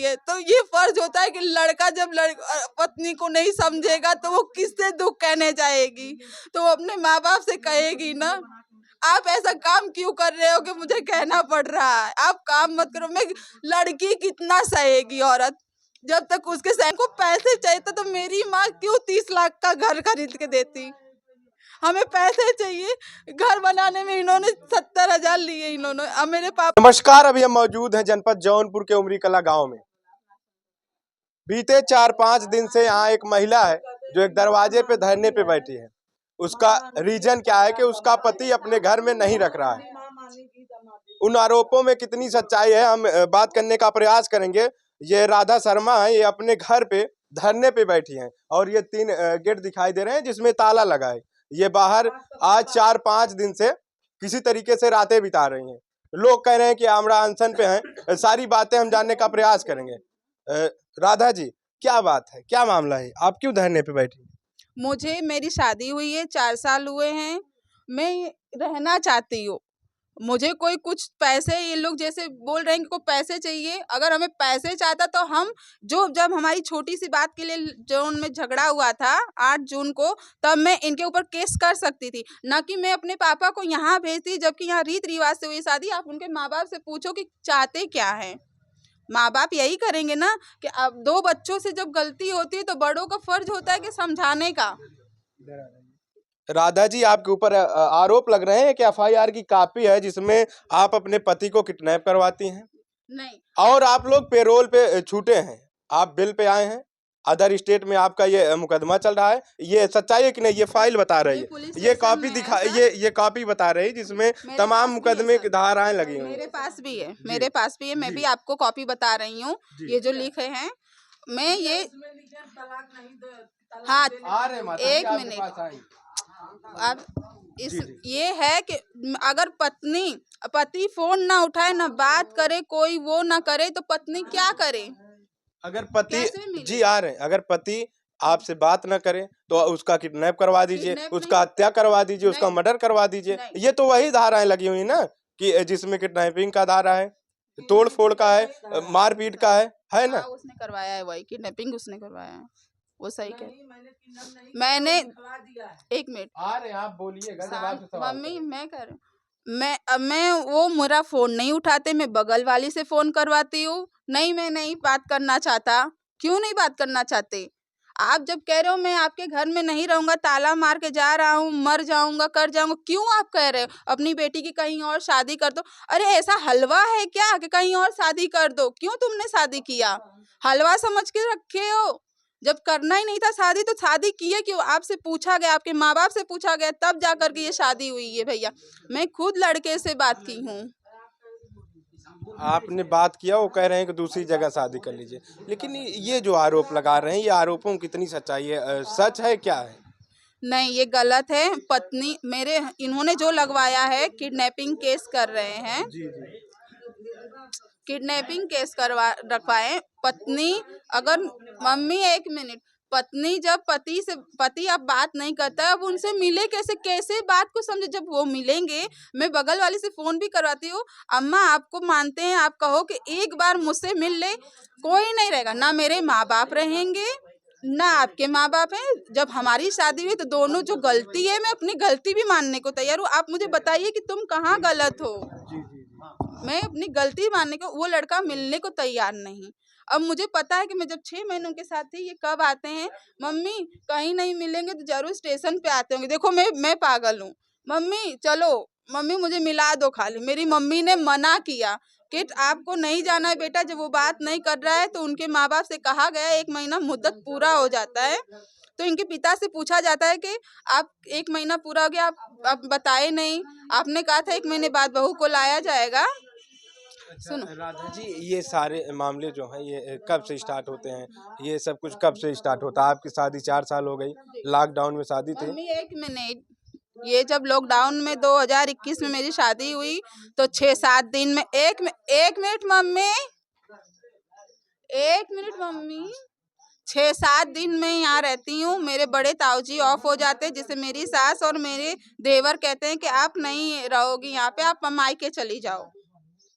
है। तो ये फर्ज होता है कि लड़का जब पत्नी को नहीं समझेगा तो वो किससे दुख कहने जाएगी, तो वो अपने माँ बाप से कहेगी ना, आप ऐसा काम क्यों कर रहे हो कि मुझे कहना पड़ रहा है, आप काम मत करो। मैं लड़की कितना सहेगी औरत, जब तक उसके सहन को पैसे चाहिए तो मेरी माँ क्यों 30 लाख का घर खरीद के देती। हमें पैसे चाहिए, घर बनाने में इन्होंने 70,000 लिए इन्होंने। अब मेरे पापा। नमस्कार, अभी हम मौजूद हैं जनपद जौनपुर के उमरी कला गांव में। बीते 4-5 दिन से यहाँ एक महिला है जो एक दरवाजे पे धरने पे बैठी है। उसका रीजन क्या है कि उसका पति अपने घर में नहीं रख रहा है। उन आरोपों में कितनी सच्चाई है हम बात करने का प्रयास करेंगे। ये राधा शर्मा है, ये अपने घर पे धरने पे बैठी हैं और ये 3 गेट दिखाई दे रहे हैं जिसमें ताला लगा है। ये बाहर आज 4-5 दिन से किसी तरीके से रातें बिता रही हैं। लोग कह रहे हैं कि आमड़ा अनशन पे हैं। सारी बातें हम जानने का प्रयास करेंगे। राधा जी, क्या बात है, क्या मामला है, आप क्यों धरने पे बैठी? मुझे मेरी शादी हुई है, 4 साल हुए हैं, मैं रहना चाहती हूँ। मुझे कोई कुछ पैसे, ये लोग जैसे बोल रहे हैं कि को पैसे चाहिए, अगर हमें पैसे चाहता तो हम जब हमारी छोटी सी बात के लिए जौन में झगड़ा हुआ था 8 जून को, तब मैं इनके ऊपर केस कर सकती थी, ना कि मैं अपने पापा को यहाँ भेजती, जबकि यहाँ रीत रिवाज से हुई शादी। आप उनके माँ बाप से पूछो कि चाहते क्या हैं। माँ बाप यही करेंगे ना कि अब 2 बच्चों से जब गलती होती है तो बड़ों का फर्ज होता है कि समझाने का। राधा जी, आपके ऊपर आरोप लग रहे हैं कि एफआईआर की कॉपी है जिसमें आप अपने पति को किडनैप करवाती हैं। नहीं, और आप लोग पेरोल पे छूटे हैं, आप बिल पे आए हैं, अदर स्टेट में आपका ये मुकदमा चल रहा है। ये सच्चाई है कि नहीं? ये फाइल बता रही है, ये कॉपी दिखा, ये कॉपी बता रही है जिसमें तमाम मुकदमे की धाराएं लगी हुई। मेरे पास भी है, मेरे पास भी है, मैं भी आपको कॉपी बता रही हूँ। ये जो लिखे हैं, मैं ये हाँ, एक मिनट, अब ये है कि अगर पति फोन ना उठाए, ना बात करे, कोई वो ना करे, तो पत्नी क्या करे? अगर पति जी आ रहे हैं, अगर पति आपसे बात न करे तो उसका किडनैप करवा दीजिए, उसका हत्या करवा दीजिए, उसका मर्डर करवा दीजिए। ये तो वही धाराएं लगी हुई ना कि जिसमें किडनैपिंग का धारा है, तोड़ फोड़ का है, मारपीट का है ना? उसने करवाया है, वही किडनैपिंग उसने करवाया है, वो सही कह। मैंने एक मिनट, आप बोलिएगा। मम्मी मैं कर रही हूँ। मैं वो मेरा फोन नहीं उठाते, मैं बगल वाली से फोन करवाती हूँ। नहीं, मैं नहीं बात करना चाहता। क्यों नहीं बात करना चाहते? आप जब कह रहे हो मैं आपके घर में नहीं रहूंगा, ताला मार के जा रहा हूँ, मर जाऊंगा, कर जाऊंगा, क्यों आप कह रहे हो अपनी बेटी की कहीं और शादी कर दो? अरे ऐसा हलवा है क्या कि कहीं और शादी कर दो? क्यों तुमने शादी किया? हलवा समझ के रखे हो? जब करना ही नहीं था शादी तो शादी किए क्यों? आपसे पूछा गया, आपके माँ बाप से पूछा गया, तब जा करके ये शादी हुई है। भैया, मैं खुद लड़के से बात की हूँ। आपने बात किया, वो कह रहे हैं कि दूसरी जगह शादी कर लीजिए, लेकिन ये जो आरोप लगा रहे हैं, ये आरोपों में कितनी सच्चाई है? सच है, क्या है? नहीं, ये गलत है। पत्नी मेरे, इन्होंने जो लगवाया है, किडनैपिंग केस कर रहे हैं, किडनैपिंग केस करवा रखवाए। पत्नी अगर, मम्मी एक मिनट, पत्नी जब पति अब बात नहीं करता, अब उनसे मिले कैसे? कैसे बात को समझे? जब वो मिलेंगे, मैं बगल वाली से फोन भी करवाती हूँ, अम्मा आपको मानते हैं, आप कहो कि एक बार मुझसे मिल ले, कोई नहीं रहेगा, ना मेरे माँ बाप रहेंगे ना आपके माँ बाप हैं। जब हमारी शादी हुई तो दोनों जो गलती है, मैं अपनी गलती भी मानने को तैयार हूँ। आप मुझे बताइए कि तुम कहाँ गलत हो। मैं अपनी गलती मानने को, वो लड़का मिलने को तैयार नहीं। अब मुझे पता है कि मैं जब 6 महीनों के साथ थी, ये कब आते हैं, मम्मी कहीं नहीं मिलेंगे तो जरूर स्टेशन पे आते होंगे। देखो मैं पागल हूँ, मम्मी चलो, मम्मी मुझे मिला दो खाली। मेरी मम्मी ने मना किया कि आपको नहीं जाना है बेटा, जब वो बात नहीं कर रहा है तो उनके माँ बाप से कहा गया 1 महीना मुद्दत पूरा हो जाता है, तो इनके पिता से पूछा जाता है कि आप 1 महीना पूरा हो गया, आप बताए नहीं, आपने कहा था 1 महीने बाद बहू को लाया जाएगा। सुनो राधा जी, ये सारे मामले जो हैं ये कब से स्टार्ट होते हैं? ये सब कुछ कब से स्टार्ट होता है? आपकी शादी 4 साल हो गई, लॉकडाउन में शादी थी। मम्मी एक मिनट, ये जब लॉकडाउन में 2021 में मेरी शादी हुई तो 6-7 दिन में, एक मिनट मम्मी, 1 मिनट मम्मी, 6-7 दिन में यहाँ रहती हूँ। मेरे बड़े ताऊजी ऑफ हो जाते हैं, जिसे मेरी सास और मेरे देवर कहते हैं कि आप नहीं रहोगी यहाँ पे, आप मायके चली जाओ।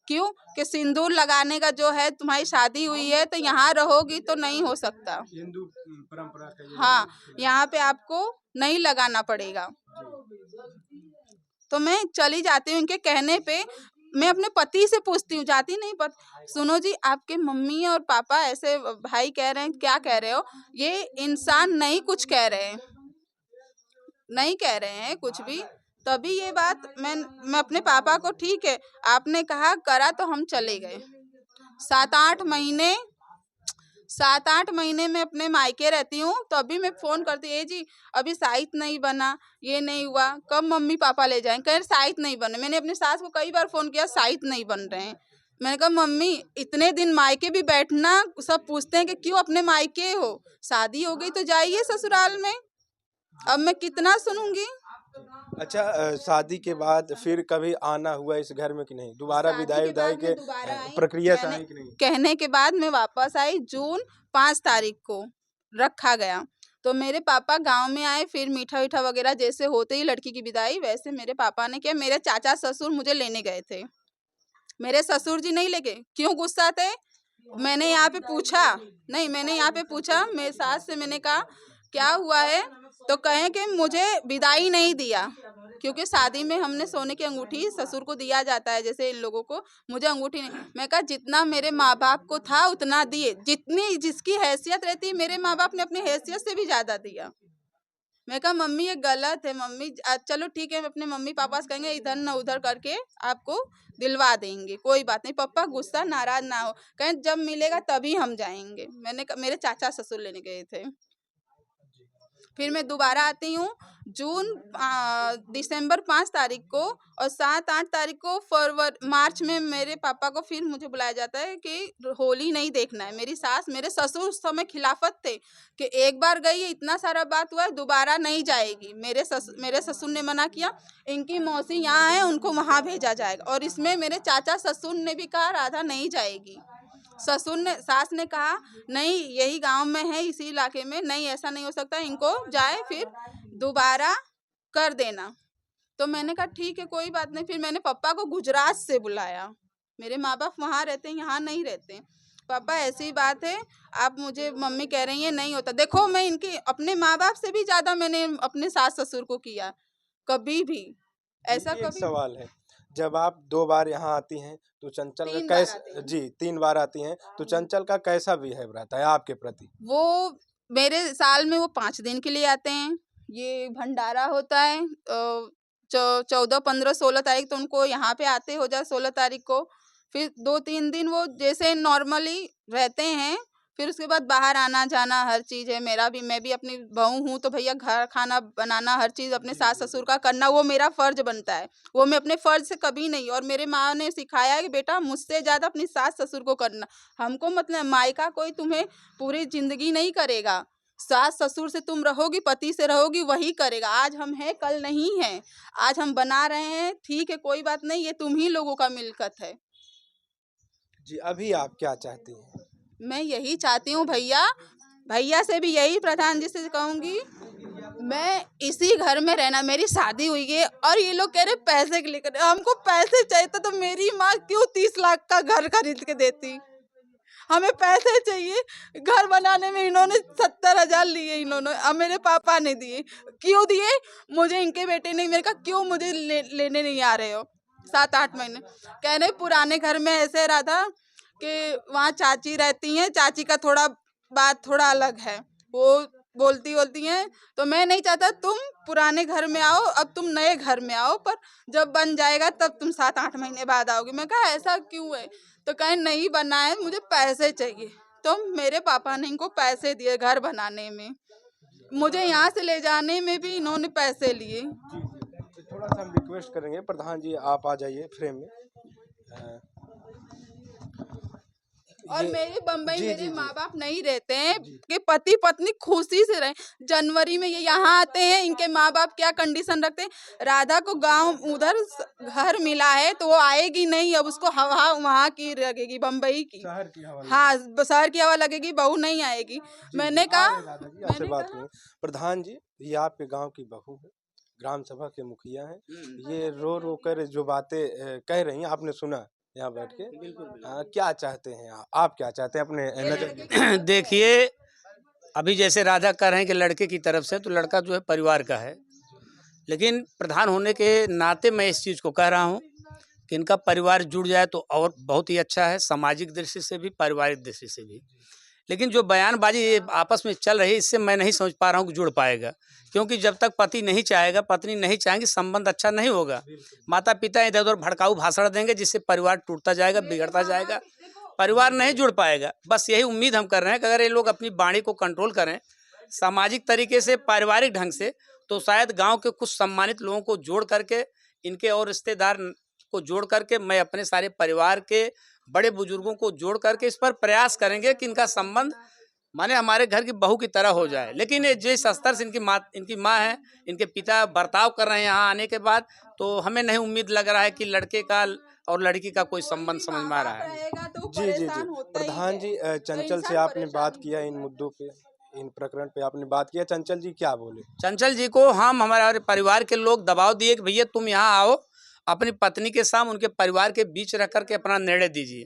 क्यों कि सिंदूर लगाने का जो है, तुम्हारी शादी हुई है तो यहाँ रहोगी तो नहीं हो सकता। हिंदू परंपरा का ये हाँ, यहाँ पे आपको नहीं लगाना पड़ेगा। तो मैं चली जाती हूँ इनके कहने पे। मैं अपने पति से पूछती हूँ, जाती नहीं पर सुनो जी, आपके मम्मी और पापा ऐसे भाई कह रहे हैं, क्या कह रहे हो? ये इंसान नहीं कुछ कह रहे हैं, नहीं कह रहे हैं कुछ भी। तभी ये बात मैं अपने पापा को, ठीक है आपने कहा करा तो हम चले गए। 7-8 महीने 7-8 महीने में अपने मायके रहती हूँ, तो अभी मैं फोन करती, ए जी अभी साहित नहीं बना, ये नहीं हुआ, कब मम्मी पापा ले जाएं? कह रहे साहित नहीं बने। मैंने अपनी सास को कई बार फोन किया, साहित नहीं बन रहे हैं। मैंने कहा मम्मी इतने दिन मायके भी बैठना, सब पूछते हैं कि क्यों अपने मायके हो, शादी हो गई तो जाइए ससुराल में। अब मैं कितना सुनूंगी? अच्छा, शादी के बाद फिर कभी आना हुआ इस घर में कि नहीं? दोबारा शादी विदाई के विदाई बाद के मैं दोबारा आई, प्रक्रिया से मैंने आई कि नहीं? कहने के बाद मैं वापस आई। जून 5 तारीख को रखा गया, तो मेरे पापा गांव में आए। फिर मीठा वीठा वगैरह जैसे होते ही लड़की की विदाई, वैसे मेरे पापा ने किया। मेरे चाचा ससुर मुझे लेने गए थे, मेरे ससुर जी नहीं लेके। क्यों गुस्सा थे? मैंने यहाँ पे पूछा, नहीं मैंने यहाँ पे पूछा मेरे सास से, मैंने कहा क्या हुआ है? तो कहें कि मुझे विदाई नहीं दिया, क्योंकि शादी में हमने सोने की अंगूठी ससुर को दिया जाता है जैसे इन लोगों को, मुझे अंगूठी नहीं। मैं कहा जितना मेरे माँ बाप को था उतना दिए, जितनी जिसकी हैसियत रहती है, मेरे माँ बाप ने अपनी हैसियत से भी ज्यादा दिया। मैं कहा मम्मी ये गलत है, मम्मी चलो ठीक है, अपने मम्मी पापा से कहेंगे इधर न उधर करके आपको दिलवा देंगे, कोई बात नहीं। पापा गुस्सा नाराज ना हो, कहें जब मिलेगा तभी हम जाएंगे। मैंने कहा मेरे चाचा ससुर लेने गए थे। फिर मैं दोबारा आती हूँ दिसंबर 5 तारीख को, और 7-8 तारीख को मार्च में मेरे पापा को फिर मुझे बुलाया जाता है कि होली नहीं देखना है। मेरी सास मेरे ससुर उस समय खिलाफत थे कि एक बार गई है, इतना सारा बात हुआ है, दोबारा नहीं जाएगी। मेरे ससुर ने मना किया, इनकी मौसी यहाँ है उनको वहाँ भेजा जाएगा। और इसमें मेरे चाचा ससुर ने भी कहा राधा नहीं जाएगी। सास ने कहा नहीं यही गांव में है, इसी इलाके में, नहीं ऐसा नहीं हो सकता, इनको जाए फिर दोबारा कर देना। तो मैंने कहा ठीक है कोई बात नहीं। फिर मैंने पापा को गुजरात से बुलाया, मेरे माँ बाप वहाँ रहते हैं, यहाँ नहीं रहते। पापा ऐसी बात है, आप मुझे, मम्मी कह रही है नहीं होता। देखो मैं इनकी अपने माँ बाप से भी ज्यादा मैंने अपने सास ससुर को किया, कभी भी ऐसा एक कभी। सवाल है, जब आप 2 बार यहाँ आती हैं तो चंचल का 3 बार आती कैसे, हूँ। जी 3 बार आती हैं, तो चंचल का कैसा बिहेव रहता है आपके प्रति? वो मेरे साल में वो 5 दिन के लिए आते हैं। ये भंडारा होता है 14, 15, 16 तारीख, तो उनको यहाँ पे आते हो जाए 16 तारीख को। फिर 2-3 दिन वो जैसे नॉर्मली रहते हैं। फिर उसके बाद बाहर आना जाना हर चीज़ है। मैं भी अपनी बहू हूँ, तो भैया घर खाना बनाना हर चीज़ अपने सास ससुर का करना वो मेरा फर्ज बनता है। वो मैं अपने फर्ज से कभी नहीं, और मेरे माँ ने सिखाया है कि बेटा मुझसे ज़्यादा अपनी सास ससुर को करना। हमको मतलब मायका कोई तुम्हें पूरी जिंदगी नहीं करेगा, सास ससुर से तुम रहोगी, पति से रहोगी, वही करेगा। आज हम हैं कल नहीं है, आज हम बना रहे हैं, ठीक है कोई बात नहीं, ये तुम ही लोगों का मिलकत है। जी अभी आप क्या चाहती हैं? मैं यही चाहती हूँ भैया से भी यही प्रधान जी से कहूँगी, मैं इसी घर में रहना। मेरी शादी हुई है और ये लोग कह रहे पैसे के लिए कर रहे। हमको पैसे चाहिए तो मेरी माँ क्यों 30 लाख का घर खरीद के देती? हमें पैसे चाहिए। घर बनाने में इन्होंने 70,000 लिए, इन्होंने, अब मेरे पापा ने दिए। क्यों दिए? मुझे इनके बेटे ने मेरे कहा क्यों मुझे लेने नहीं आ रहे हो? 7-8 महीने कहने पुराने घर में ऐसे रहा था कि वहाँ चाची रहती हैं, चाची का बात थोड़ा अलग है, वो बोलती हैं। तो मैं नहीं चाहता तुम पुराने घर में आओ, अब तुम नए घर में आओ, पर जब बन जाएगा तब तुम 7-8 महीने बाद आओगे। मैं कहा ऐसा क्यों है? तो कहीं नहीं बना है, मुझे पैसे चाहिए। तो मेरे पापा ने इनको पैसे दिए घर बनाने में, मुझे यहाँ से ले जाने में भी इन्होंने पैसे लिए। तो थोड़ा सा हम रिक्वेस्ट करेंगे, प्रधान जी आप आ जाइए फ्रेम में। अ, और ये मेरे बम्बई जी मेरे जी माँ जी बाप नहीं रहते हैं कि पति पत्नी खुशी से रहे। जनवरी में ये यहाँ आते हैं, इनके माँ बाप क्या कंडीशन रखते हैं, राधा को गांव उधर घर मिला है तो वो आएगी नहीं, अब उसको हवा वहाँ की लगेगी, बम्बई की, शहर की हवा हाँ शहर की हवा लगेगी, बहू नहीं आएगी। मैंने आ कहा रहे राधा जी, आपसे बात करें। प्रधान जी ये आपके गांव की बहू है, ग्राम सभा के मुखिया हैं, ये रो रो कर जो बातें कह रही हैं आपने सुना, यहाँ बैठ के। क्या चाहते हैं आप क्या चाहते हैं अपने नजर? देखिए, अभी जैसे राधा कह रहे हैं कि लड़के की तरफ से, तो लड़का जो है परिवार का है, लेकिन प्रधान होने के नाते मैं इस चीज़ को कह रहा हूँ कि इनका परिवार जुड़ जाए तो और बहुत ही अच्छा है, सामाजिक दृष्टि से भी, पारिवारिक दृष्टि से भी। लेकिन जो बयानबाजी ये आपस में चल रही है, इससे मैं नहीं समझ पा रहा हूँ कि जुड़ पाएगा, क्योंकि जब तक पति नहीं चाहेगा, पत्नी नहीं चाहेंगी, संबंध अच्छा नहीं होगा। माता पिता इधर उधर भड़काऊ भाषण देंगे, जिससे परिवार टूटता जाएगा, बिगड़ता जाएगा, परिवार नहीं जुड़ पाएगा। बस यही उम्मीद हम कर रहे हैं कि अगर ये लोग अपनी वाणी को कंट्रोल करें सामाजिक तरीके से, पारिवारिक ढंग से, तो शायद गांव के कुछ सम्मानित लोगों को जोड़ करके, इनके और रिश्तेदार को जोड़ करके, मैं अपने सारे परिवार के बड़े बुजुर्गों को जोड़ करके इस पर प्रयास करेंगे कि इनका संबंध माने हमारे घर की बहू की तरह हो जाए। लेकिन ये जिस स्तर से इनकी माँ है, इनके पिता बर्ताव कर रहे हैं यहाँ आने के बाद, तो हमें नहीं उम्मीद लग रहा है कि लड़के का और लड़की का कोई संबंध समझ में आ रहा है। जी जी जी प्रधान जी, चंचल से आपने बात किया इन मुद्दों पे, इन प्रकरण पे आपने बात किया, चंचल जी क्या बोले? चंचल जी को हमारे परिवार के लोग दबाव दिए कि भैया तुम यहाँ आओ, अपनी पत्नी के साथ उनके परिवार के बीच रह करके अपना निर्णय दीजिए।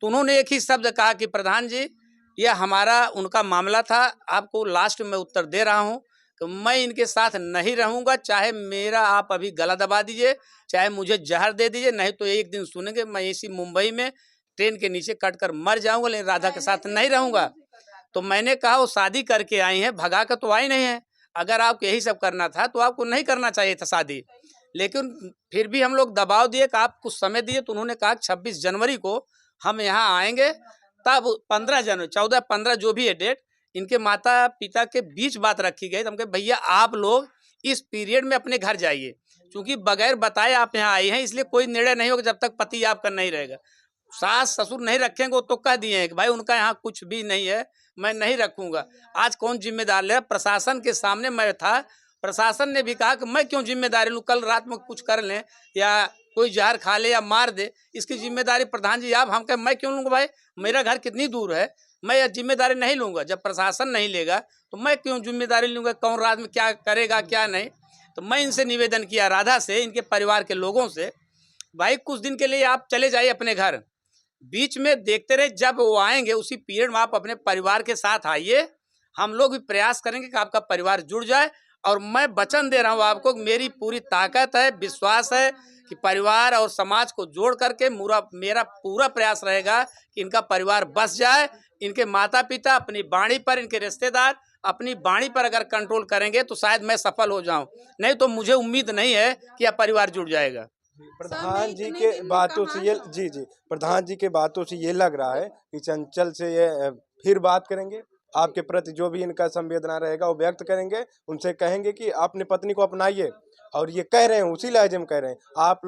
तो उन्होंने एक ही शब्द कहा कि प्रधान जी, यह हमारा उनका मामला था, आपको लास्ट में उत्तर दे रहा हूँ कि मैं इनके साथ नहीं रहूँगा, चाहे मेरा आप अभी गला दबा दीजिए, चाहे मुझे जहर दे दीजिए, नहीं तो एक दिन सुनेंगे मैं इसी मुंबई में ट्रेन के नीचे कट कर मर जाऊँगा, लेकिन राधा के साथ नहीं रहूँगा। तो मैंने कहा वो शादी करके आई हैं, भगा कर तो आई नहीं है। अगर आपको यही सब करना था तो आपको नहीं करना चाहिए था शादी। लेकिन फिर भी हम लोग दबाव दिए कि आप कुछ समय दिए, तो उन्होंने कहा 26 जनवरी को हम यहाँ आएंगे। तब 15 जनवरी 14-15 जो भी है डेट, इनके माता पिता के बीच बात रखी गई। तो हम कहे भैया आप लोग इस पीरियड में अपने घर जाइए, क्योंकि बगैर बताए आप यहाँ आए हैं, इसलिए कोई निर्णय नहीं होगा जब तक पति आपका नहीं रहेगा। सास ससुर नहीं रखेंगे, वो तो कह दिए हैं कि भाई उनका यहाँ कुछ भी नहीं है, मैं नहीं रखूंगा। आज कौन जिम्मेदार ले? प्रशासन के सामने मैं था, प्रशासन ने भी कहा कि मैं क्यों जिम्मेदारी लूँ, कल रात में कुछ कर लें या कोई जहर खा ले या मार दे, इसकी जिम्मेदारी प्रधान जी आप। हम कहे मैं क्यों लूँगा भाई, मेरा घर कितनी दूर है, मैं यह जिम्मेदारी नहीं लूँगा। जब प्रशासन नहीं लेगा तो मैं क्यों जिम्मेदारी लूँगा, कौन रात में क्या करेगा क्या नहीं। तो मैं इनसे निवेदन किया, राधा से, इनके परिवार के लोगों से, भाई कुछ दिन के लिए आप चले जाइए अपने घर, बीच में देखते रहे, जब वो आएंगे उसी पीरियड में आप अपने परिवार के साथ आइए। हम लोग भी प्रयास करेंगे कि आपका परिवार जुड़ जाए, और मैं वचन दे रहा हूँ आपको, मेरी पूरी ताकत है, विश्वास है कि परिवार और समाज को जोड़ करके मेरा पूरा प्रयास रहेगा कि इनका परिवार बस जाए। इनके माता पिता अपनी वाणी पर, इनके रिश्तेदार अपनी वाणी पर अगर कंट्रोल करेंगे तो शायद मैं सफल हो जाऊं, नहीं तो मुझे उम्मीद नहीं है कि यह परिवार जुड़ जाएगा। प्रधान जी के बातों से ये प्रधान जी के बातों से ये लग रहा है कि चंचल से ये फिर बात करेंगे, आपके प्रति जो भी इनका संवेदना रहेगा वो व्यक्त करेंगे, उनसे कहेंगे कि अपनी पत्नी को अपनाइए। और ये कह रहे हैं, उसी लहजे में कह रहे हैं, आप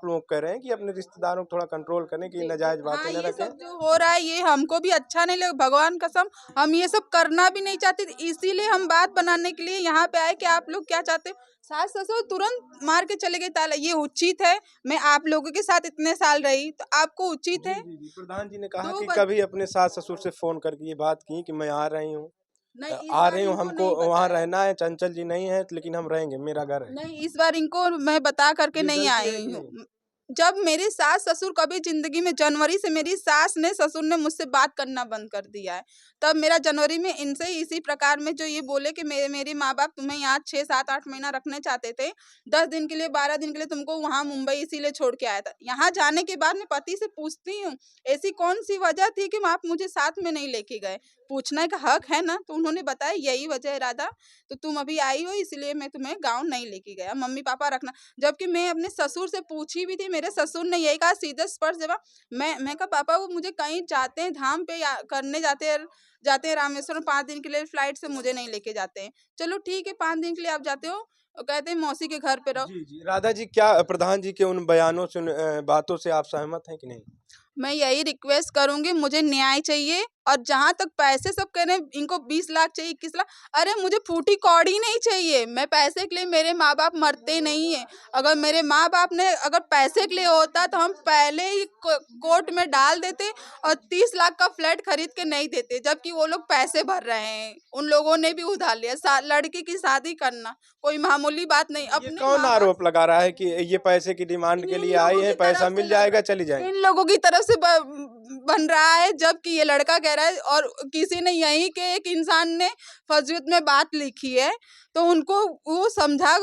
लोग कह रहे हैं कि अपने रिश्तेदारों को थोड़ा कंट्रोल करें कि नाजायज बातें न ये रखें। सब जो हो रहा है ये हमको भी अच्छा नहीं लगा, भगवान कसम हम ये सब करना भी नहीं चाहते थे। इसीलिए हम बात बनाने के लिए यहाँ पे आए कि आप लोग क्या चाहते हो। सास ससुर तुरंत मार के चले गए ताला, ये उचित है? मैं आप लोगों के साथ इतने साल रही, तो आपको उचित है? प्रधान जी ने कहा तो कि कभी अपने सास ससुर से फोन करके ये बात की कि मैं आ रही हूँ, नहीं, इस आ बार रही हूँ, इनको हमको नहीं वहाँ बताया। रहना है, चंचल जी नहीं है लेकिन हम रहेंगे, मेरा घर है। नहीं, इस बार इनको मैं बता करके ये नहीं गलती है आई कि हूँ। नहीं? जब मेरी सास ससुर कभी जिंदगी में, जनवरी से मेरी सास ने ससुर ने मुझसे बात करना बंद कर दिया है। तब मेरा जनवरी में इनसे इसी प्रकार में जो ये बोले कि मेरे माँ बाप तुम्हें यहाँ 6-7-8 महीना रखने चाहते थे, 10 दिन के लिए 12 दिन के लिए तुमको वहाँ मुंबई इसीलिए छोड़ के आया था। यहाँ जाने के बाद मैं पति से पूछती हूँ ऐसी कौन सी वजह थी कि आप मुझे साथ में नहीं लेके गए, पूछने का हक है ना। तो उन्होंने बताया यही वजह है राधा, तो तुम अभी आई हो इसलिए मैं तुम्हें गाँव नहीं लेके गया, मम्मी पापा रखना। जबकि मैं अपने ससुर से पूछी भी थी, मेरे ससुर ने यही कहा सीधे स्पष्ट जवाब। मैं कहा पापा वो मुझे कहीं जाते हैं धाम पे करने जाते हैं रामेश्वरम 5 दिन के लिए फ्लाइट से, मुझे नहीं लेके जाते हैं। चलो ठीक है 5 दिन के लिए आप जाते हो, कहते हैं मौसी के घर पे रहो। जी जी राधा जी, क्या प्रधान जी के उन बयानों से, उन बातों से आप सहमत हैं कि नहीं? मैं यही रिक्वेस्ट करूंगी, मुझे न्याय चाहिए। और जहाँ तक पैसे सब कह रहे हैं इनको 20 लाख चाहिए, 21 लाख, अरे मुझे फूटी कौड़ी नहीं चाहिए। मैं पैसे के लिए, मेरे माँ बाप मरते नहीं है। अगर मेरे माँ बाप ने अगर पैसे के लिए होता तो हम पहले ही कोर्ट में डाल देते और 30 लाख का फ्लैट खरीद के नहीं देते, जबकि वो लोग पैसे भर रहे हैं। उन लोगों ने भी उधार लिया। लड़की की शादी करना कोई मामूली बात नहीं। ये अपने कौन माँ बाप आरोप लगा रहा है कि ये पैसे की डिमांड के इन लिए लोगों आई की है, तरफ पैसा से मिल लग जाएगा, रहा चली जाएंगे? इन लोगों की तरफ से बन रहा है, जबकि ये लड़का कह रहा है। और किसी ने यही के एक इंसान ने फजूल में बात लिखी है, तो उनको वो समझा।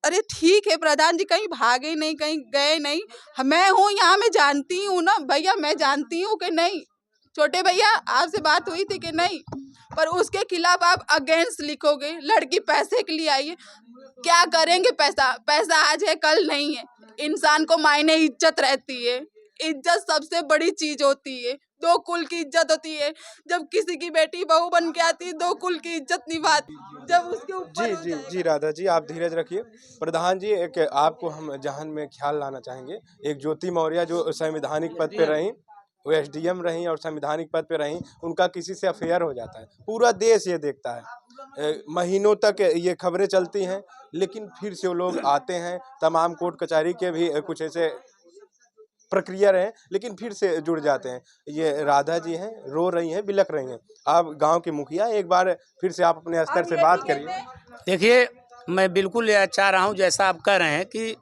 अरे ठीक है प्रधान जी, कहीं भागे नहीं, कहीं गए नहीं। मैं हूँ यहाँ, मैं जानती हूँ ना भैया, मैं जानती हूँ कि नहीं। छोटे भैया आपसे बात हुई थी कि नहीं? पर उसके खिलाफ आप अगेंस्ट लिखोगे। लड़की पैसे के लिए आई है, क्या करेंगे? पैसा आज है कल नहीं है। इंसान को मायने इज्जत रहती है। इज्जत सबसे बड़ी चीज होती है। दो कुल की इज्जत होती है। जब किसी की बेटी बहू बन के आती है, दो कुल की इज्जत निभाती, जब उसके ऊपर जी हो जी जाएगा। जी राधा जी, आप धीरज रखिए। प्रधान जी, एक आपको हम जहन में ख्याल लाना चाहेंगे। एक ज्योति मौर्य जो संवैधानिक पद पे रहीं, वो एसडीएम रहीं और संवैधानिक पद पे रहीं, उनका किसी से अफेयर हो जाता है, पूरा देश ये देखता है। महीनों तक ये खबरें चलती हैं, लेकिन फिर से वो लोग आते हैं। तमाम कोर्ट कचहरी के भी कुछ ऐसे प्रक्रिया रहे, लेकिन फिर से जुड़ जाते हैं। ये राधा जी हैं, रो रही हैं, बिलख रही हैं। आप गांव के मुखिया, एक बार फिर से आप अपने स्तर से बात करिए। देखिए, मैं बिल्कुल यह चाह रहा हूँ जैसा आप कह रहे हैं कि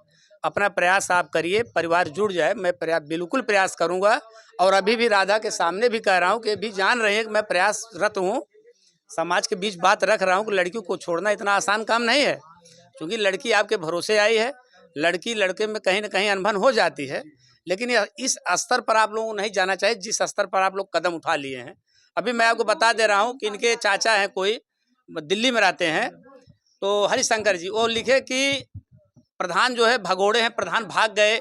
अपना प्रयास आप करिए, परिवार जुड़ जाए। मैं बिल्कुल प्रयास करूँगा। और अभी भी राधा के सामने भी कह रहा हूँ कि भी जान रहे हैं कि मैं प्रयासरत हूँ। समाज के बीच बात रख रहा हूँ कि लड़की को छोड़ना इतना आसान काम नहीं है, क्योंकि लड़की आपके भरोसे आई है। लड़की लड़के में कहीं ना कहीं अनबन हो जाती है, लेकिन इस स्तर पर आप लोगों को नहीं जाना चाहिए जिस स्तर पर आप लोग कदम उठा लिए हैं। अभी मैं आपको बता दे रहा हूँ कि इनके चाचा हैं, कोई दिल्ली में रहते हैं, तो हरिशंकर जी, वो लिखे कि प्रधान जो है भगोड़े हैं, प्रधान भाग गए।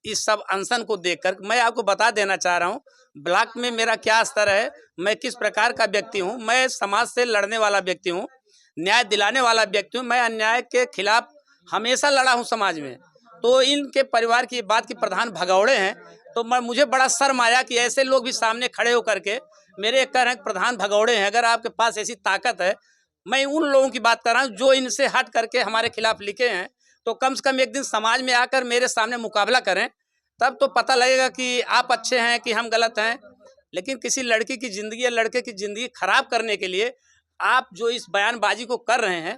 इस सब अनशन को देखकर मैं आपको बता देना चाह रहा हूँ ब्लॉक में मेरा क्या स्तर है, मैं किस प्रकार का व्यक्ति हूँ। मैं समाज से लड़ने वाला व्यक्ति हूँ, न्याय दिलाने वाला व्यक्ति हूँ। मैं अन्याय के खिलाफ हमेशा लड़ा हूँ समाज में। तो इनके परिवार की बात की प्रधान भगौड़े हैं, तो मुझे बड़ा शर्म आया कि ऐसे लोग भी सामने खड़े होकर के मेरे कह रहे हैं प्रधान भगौड़े हैं। अगर आपके पास ऐसी ताकत है, मैं उन लोगों की बात कर रहा हूँ जो इनसे हट करके हमारे खिलाफ लिखे हैं, तो कम से कम एक दिन समाज में आकर मेरे सामने मुकाबला करें, तब तो पता लगेगा कि आप अच्छे हैं कि हम गलत हैं। लेकिन किसी लड़की की ज़िंदगी या लड़के की ज़िंदगी खराब करने के लिए आप जो इस बयानबाजी को कर रहे हैं,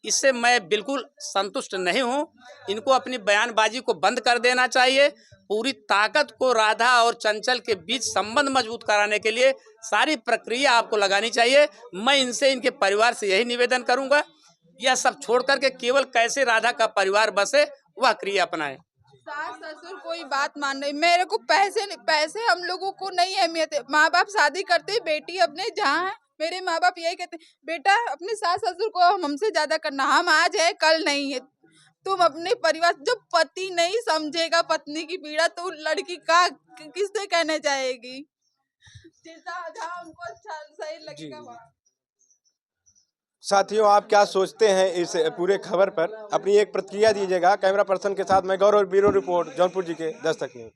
इससे मैं बिल्कुल संतुष्ट नहीं हूं। इनको अपनी बयानबाजी को बंद कर देना चाहिए। पूरी ताकत को राधा और चंचल के बीच संबंध मजबूत कराने के लिए सारी प्रक्रिया आपको लगानी चाहिए। मैं इनसे, इनके परिवार से यही निवेदन करूंगा, यह सब छोड़ करके केवल कैसे राधा का परिवार बसे वह क्रिया अपनाएं। सास ससुर कोई बात मान रही, मेरे को पैसे हम लोगों को नहीं अहमियत है। माँ बाप शादी करते, बेटी अपने जहाँ है, मेरे माँ बाप यही कहते बेटा अपने सास ससुर को हमसे ज्यादा करना, हम आज है कल नहीं है। तुम अपने परिवार, जब पति नहीं समझेगा पत्नी की पीड़ा, तो लड़की का किससे कहने जाएगी? जहाँ हमको अच्छा सही जी लगेगा वहाँ। साथियों, आप क्या सोचते हैं इस पूरे खबर पर? अपनी एक प्रतिक्रिया दीजिएगा। कैमरा पर्सन के साथ मैं गौरव, ब्यूरो रिपोर्ट जौनपुर जी के दस्तक न्यूज।